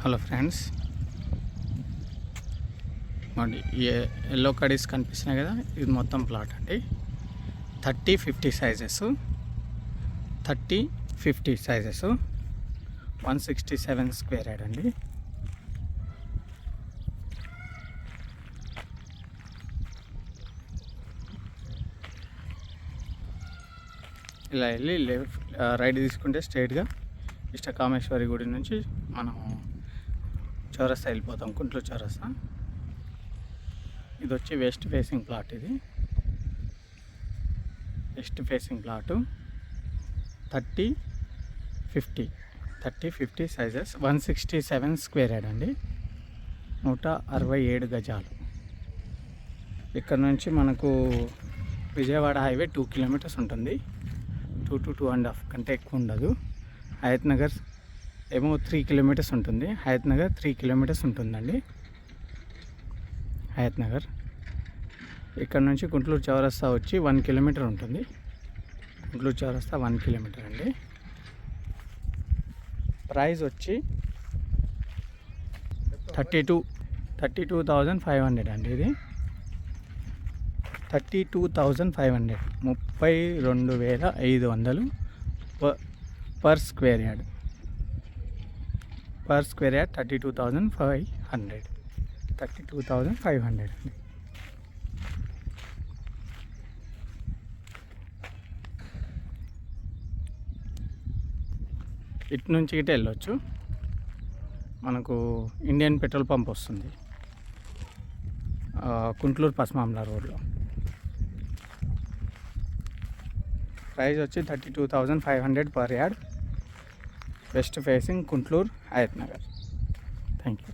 Hello friends, మరి yellow కడీస్ కనిపిస్తున్నాయి కదా, ఇది మొత్తం ప్లాట్ అండి. 30-50 సైజెస్, 30-50 సైజెస్, 167 స్క్వేర్ యార్డ్ అండి. ఇలా వెళ్ళి రైట్ తీసుకుంటే స్ట్రైట్గా ఇష్టకామేశ్వరి గుడి నుంచి మనం చౌరస్తా వెళ్ళిపోతాం, గుంటూరు చౌరస్తా. ఇది వచ్చి వెస్ట్ ఫేసింగ్ ప్లాట్. ఇది west facing plot 30-50 sizes, 167 square yard అండి, 167 గజాలు. ఇక్కడ నుంచి మనకు విజయవాడ హైవే 2 కిలోమీటర్స్ ఉంటుంది. 2 to 2.5 కంటే ఎక్కువ ఉండదు. హయత్ నగర్ ఏమో 3 కిలోమీటర్స్ ఉంటుంది. హయత్ నగర్ 3 కిలోమీటర్స్ ఉంటుందండి. హయత్ నగర్ ఇక్కడ నుంచి గుంటూరు చౌరస్తా వచ్చి 1 కిలోమీటర్ ఉంటుంది. గుంటూరు చౌరస్తా 1 కిలోమీటర్ అండి. ప్రైస్ వచ్చి 32,500 అండి. ఇది 32,500, 32,500 పర్ స్క్వేర్ యార్డ్. 32,500 అండి. ఇటు నుంచి ఇటు వెళ్ళొచ్చు. మనకు ఇండియన్ పెట్రోల్ పంప్ వస్తుంది కుంట్లూరు పస్మాంల రోడ్లో. ప్రైస్ వచ్చి 32,500 per yard, west facing Kuntloor Hayath Nagar. Thank you.